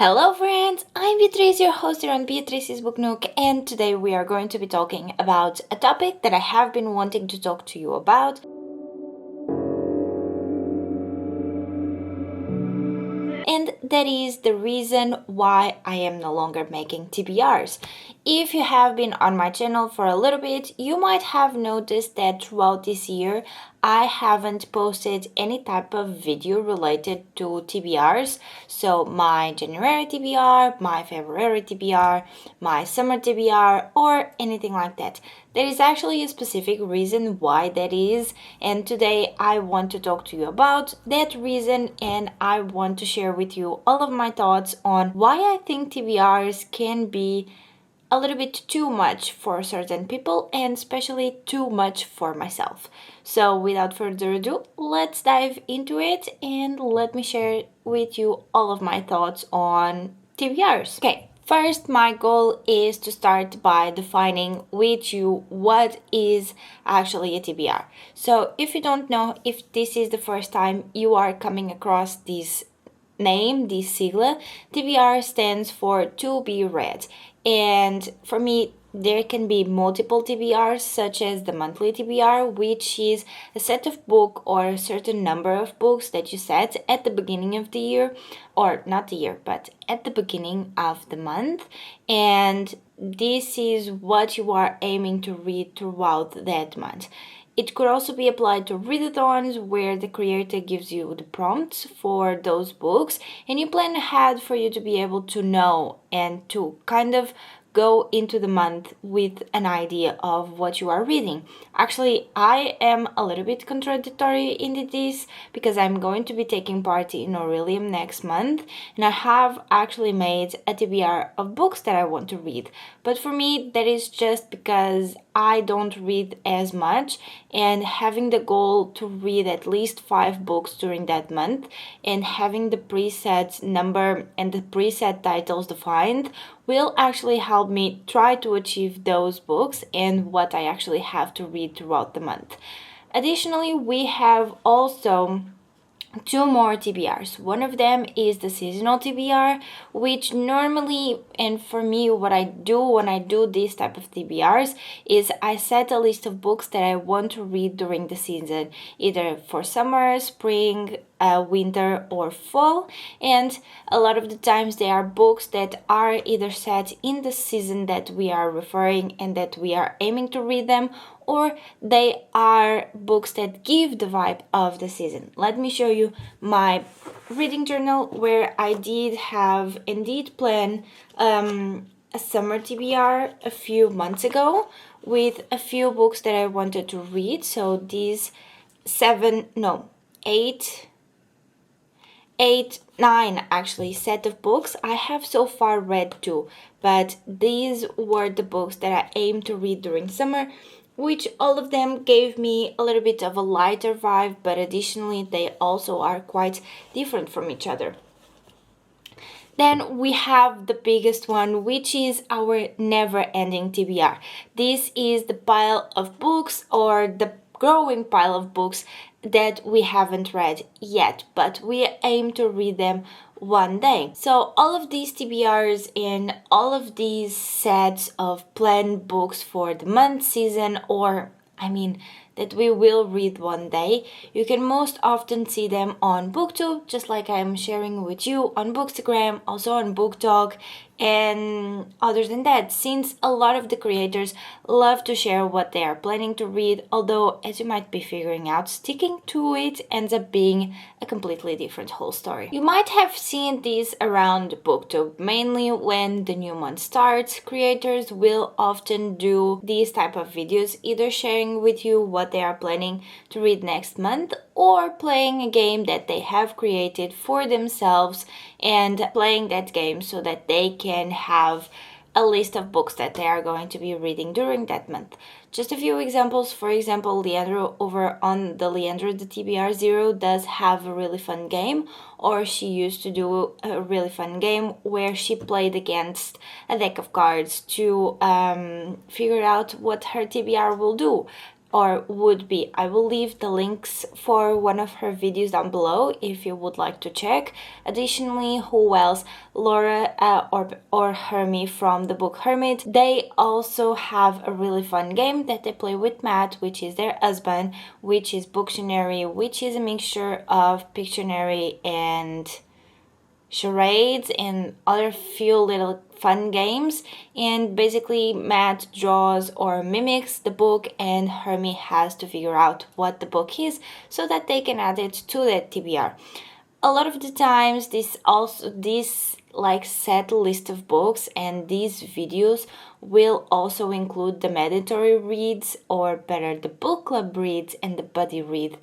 Hello friends, I'm Beatriz, your host here on Beatriz's Book Nook, and today we are going to be talking about a topic that I have been wanting to talk to you about. And that is the reason why I am no longer making TBRs. If you have been on my channel for a little bit, you might have noticed that throughout this year I haven't posted any type of video related to TBRs. So my January TBR, my February TBR, my summer TBR, or anything like that. There is actually a specific reason why that is, and today I want to talk to you about that reason, and I want to share with you all of my thoughts on why I think TBRs can be a little bit too much for certain people and especially too much for myself. So without further ado, let's dive into it and let me share with you all of my thoughts on TBRs. Okay, first my goal is to start by defining with you what is actually a TBR. So if you don't know, if this is the first time you are coming across this name, this sigla, TBR stands for to be read. And for me, there can be multiple TBRs, such as the monthly TBR, which is a set of book or a certain number of books that you set at the beginning of the year, or not the year, but at the beginning of the month. And this is what you are aiming to read throughout that month. It could also be applied to readathons, where the creator gives you the prompts for those books and you plan ahead for you to be able to know and to kind of go into the month with an idea of what you are reading. Actually, I am a little bit contradictory in this because I'm going to be taking part in Aurelium next month, and I have actually made a TBR of books that I want to read. But for me, that is just because I don't read as much, and having the goal to read at least 5 books during that month and having the preset number and the preset titles defined will actually help me try to achieve those books and what I actually have to read throughout the month. Additionally, we have also 2 more TBRs. One of them is the seasonal TBR, which normally, and for me, what I do when I do this type of TBRs is I set a list of books that I want to read during the season, either for summer, spring, winter, or fall. And a lot of the times they are books that are either set in the season that we are referring and that we are aiming to read them, or they are books that give the vibe of the season. Let me show you my reading journal, where I did have indeed planned a summer TBR a few months ago with a few books that I wanted to read. So these 9 actually set of books. I have so far read 2, but these were the books that I aim to read during summer, which all of them gave me a little bit of a lighter vibe, but additionally they also are quite different from each other. Then we have the biggest one, which is our never-ending TBR. This is the pile of books, or the growing pile of books that we haven't read yet, but we aim to read them one day. So all of these TBRs and all of these sets of planned books for the month, season, or that we will read one day, you can most often see them on BookTube, just like I'm sharing with you on Bookstagram, also on BookTok. And other than that, since a lot of the creators love to share what they are planning to read, although as you might be figuring out, sticking to it ends up being a completely different whole story. You might have seen this around BookTube, mainly when the new month starts. Creators will often do these type of videos, either sharing with you what they are planning to read next month, or playing a game that they have created for themselves and playing that game so that they can have a list of books that they are going to be reading during that month. Just a few examples. For example, Leandro over on the Leandro the TBR 0 does have a really fun game, or she used to do a really fun game where she played against a deck of cards to figure out what her TBR will do. or would be. I will leave the links for one of her videos down below if you would like to check. Additionally, who else? Laura or Hermie from the book Hermit. They also have a really fun game that they play with Matt, which is their husband, which is Booktionary, which is a mixture of Pictionary and charades and other few little fun games. And basically Matt draws or mimics the book and Hermie has to figure out what the book is so that they can add it to the TBR. A lot of the times this like set list of books and these videos will also include the mandatory reads, or better, the book club reads and the buddy read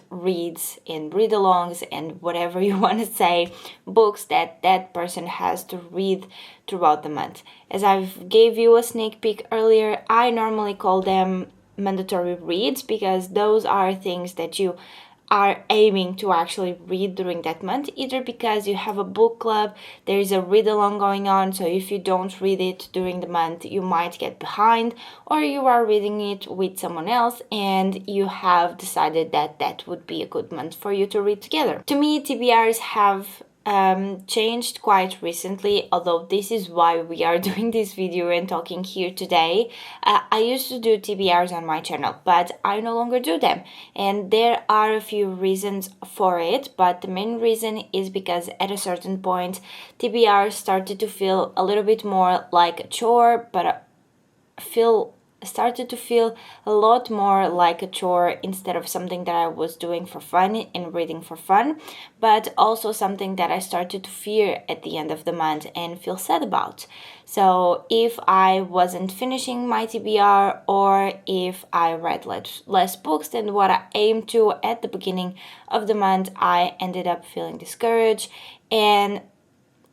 reads and read-alongs and whatever you want to say, books that that person has to read throughout the month. As I've gave you a sneak peek earlier, I normally call them mandatory reads because those are things that you are aiming to actually read during that month, either because you have a book club, there is a read along going on, so if you don't read it during the month you might get behind, or you are reading it with someone else and you have decided that that would be a good month for you to read together. To me, TBRs have changed quite recently, although this is why we are doing this video and talking here today. I used to do TBRs on my channel, but I no longer do them, and there are a few reasons for it, but the main reason is because at a certain point TBRs started to feel a little bit more like a chore, but started to feel a lot more like a chore instead of something that I was doing for fun and reading for fun, but also something that I started to fear at the end of the month and feel sad about. So if I wasn't finishing my TBR, or if I read less books than what I aimed to at the beginning of the month, I ended up feeling discouraged, and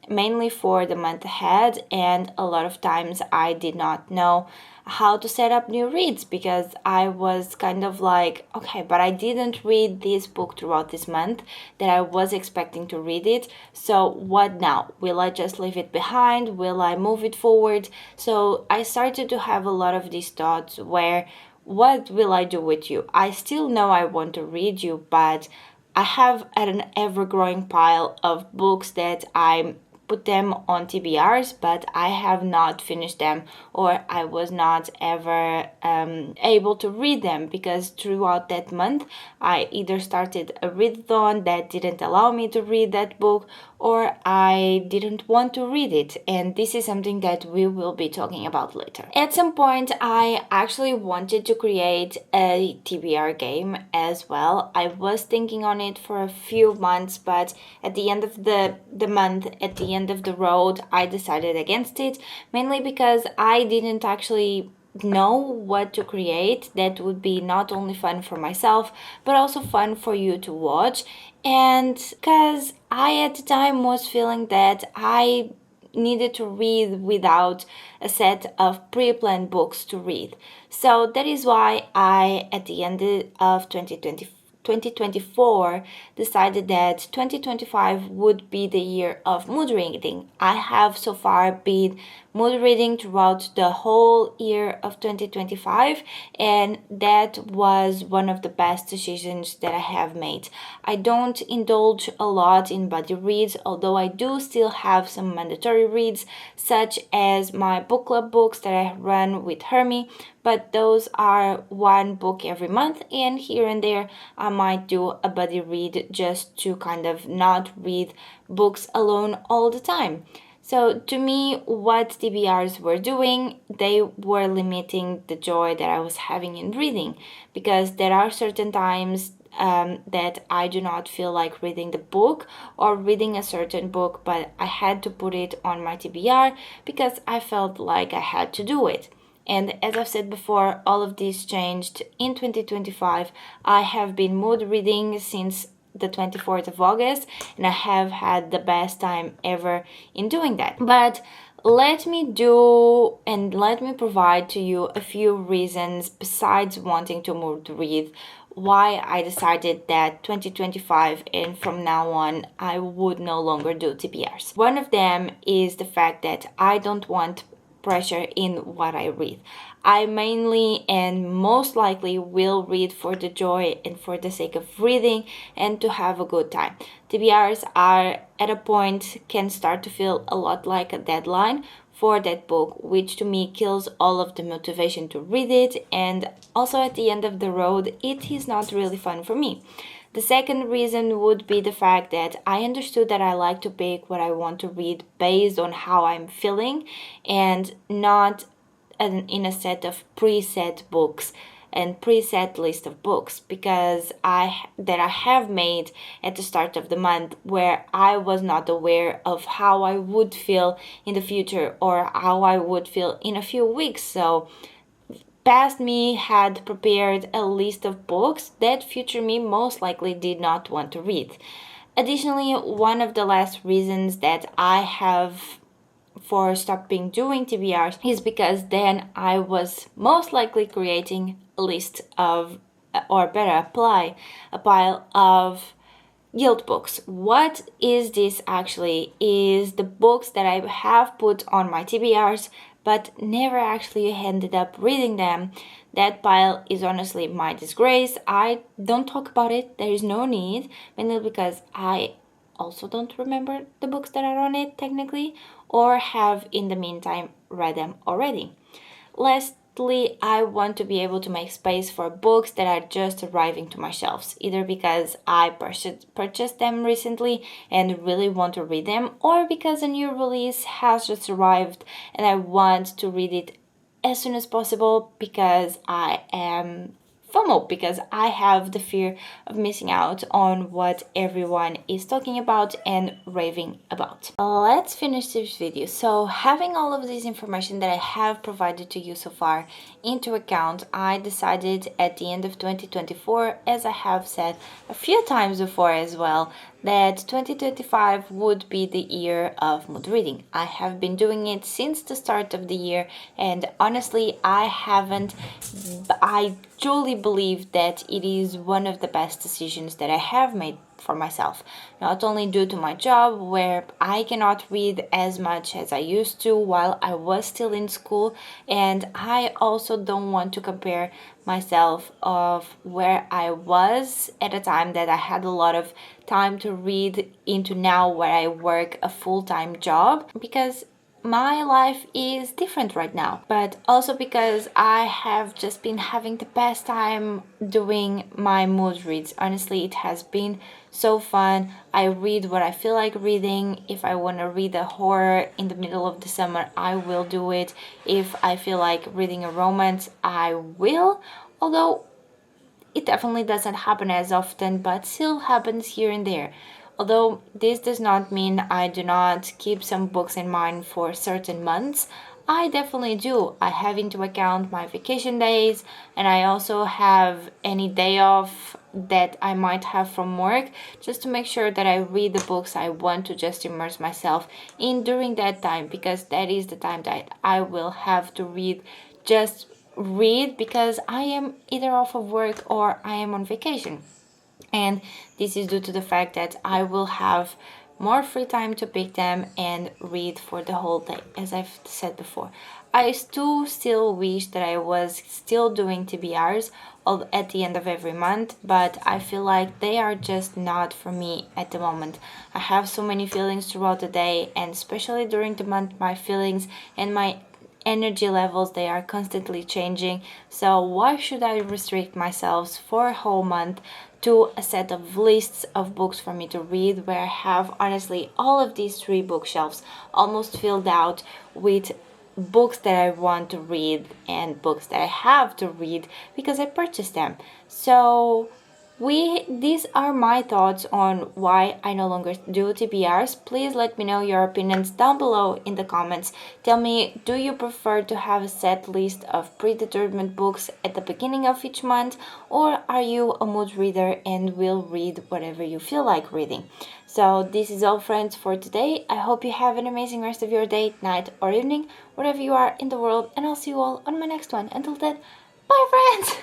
mainly for the month ahead. And a lot of times I did not know how to set up new reads because I was kind of like, okay, but I didn't read this book throughout this month that I was expecting to read it, so what now? Will I just leave it behind? Will I move it forward? So I started to have a lot of these thoughts where, what will I do with you? I still know I want to read you, but I have an ever-growing pile of books that I put them on TBRs, but I have not finished them, or I was not ever able to read them because throughout that month I either started a readathon that didn't allow me to read that book, or I didn't want to read it, and this is something that we will be talking about later. At some point I actually wanted to create a TBR game as well. I was thinking on it for a few months, but at the end of the month, at the end of the road, I decided against it, mainly because I didn't actually know what to create that would be not only fun for myself but also fun for you to watch, and because I at the time was feeling that I needed to read without a set of pre-planned books to read. So that is why I, at the end of 2024, decided that 2025 would be the year of mood reading. I have so far been mood reading throughout the whole year of 2025, and that was one of the best decisions that I have made. I don't indulge a lot in buddy reads, although I do still have some mandatory reads, such as my book club books that I run with Hermie, but those are one book every month, and here and there I might do a buddy read just to kind of not read books alone all the time. So to me, what TBRs were doing, they were limiting the joy that I was having in reading, because there are certain times that I do not feel like reading the book or reading a certain book, but I had to put it on my TBR because I felt like I had to do it. And as I've said before, all of this changed in 2025. I have been mood reading since the 24th of August, and I have had the best time ever in doing that. But let me provide to you a few reasons besides wanting to mood read why I decided that 2025 and from now on I would no longer do TBRs. One of them is the fact that I don't want pressure in what I read. I mainly and most likely will read for the joy and for the sake of reading and to have a good time. TBRs are at a point can start to feel a lot like a deadline for that book, which to me kills all of the motivation to read it, and also at the end of the road, it is not really fun for me. The second reason would be the fact that I understood that I like to pick what I want to read based on how I'm feeling and not in a set of preset books and preset list of books because I have made at the start of the month where I was not aware of how I would feel in the future or how I would feel in a few weeks. So past me had prepared a list of books that future me most likely did not want to read. Additionally, one of the last reasons that I have for stopping doing TBRs is because then I was most likely creating a list of, or better, a pile of guilt books. What is this actually? Is the books that I have put on my TBRs but never actually ended up reading them. That pile is honestly my disgrace. I don't talk about it. There is no need, mainly because I also don't remember the books that are on it technically, or have in the meantime read them already. Lastly, I want to be able to make space for books that are just arriving to my shelves, either because I purchased them recently and really want to read them, or because a new release has just arrived and I want to read it as soon as possible because I am FOMO, because I have the fear of missing out on what everyone is talking about and raving about. Let's finish this video. So having all of this information that I have provided to you so far into account, I decided at the end of 2024, as I have said a few times before as well, that 2025 would be the year of mood reading. I have been doing it since the start of the year, and honestly, I truly believe that it is one of the best decisions that I have made for myself. Not only due to my job, where I cannot read as much as I used to while I was still in school, and I also don't want to compare myself of where I was at a time that I had a lot of time to read into now where I work a full-time job, because my life is different right now, but also because I have just been having the best time doing my mood reads. Honestly, it has been so fun. I read what I feel like reading. If I want to read a horror in the middle of the summer, I will do it. If I feel like reading a romance, I will. Although it definitely doesn't happen as often, but still happens here and there. Although this does not mean I do not keep some books in mind for certain months, I definitely do. I have into account my vacation days, and I also have any day off that I might have from work, just to make sure that I read the books I want to just immerse myself in during that time, because that is the time that I will have to read because I am either off of work or I am on vacation. And this is due to the fact that I will have more free time to pick them and read for the whole day, as I've said before. I still wish that I was still doing TBRs at the end of every month, but I feel like they are just not for me at the moment. I have so many feelings throughout the day, and especially during the month, my feelings and my energy levels, they are constantly changing. So why should I restrict myself for a whole month to a set of lists of books for me to read, where I have honestly all of these 3 bookshelves almost filled out with books that I want to read and books that I have to read because I purchased them. So these are my thoughts on why I no longer do TBRs. Please let me know your opinions down below in the comments. Tell me, do you prefer to have a set list of predetermined books at the beginning of each month, or are you a mood reader and will read whatever you feel like reading? So this is all, friends, for today. I hope you have an amazing rest of your day, night, or evening, wherever you are in the world, and I'll see you all on my next one. Until then, bye, friends!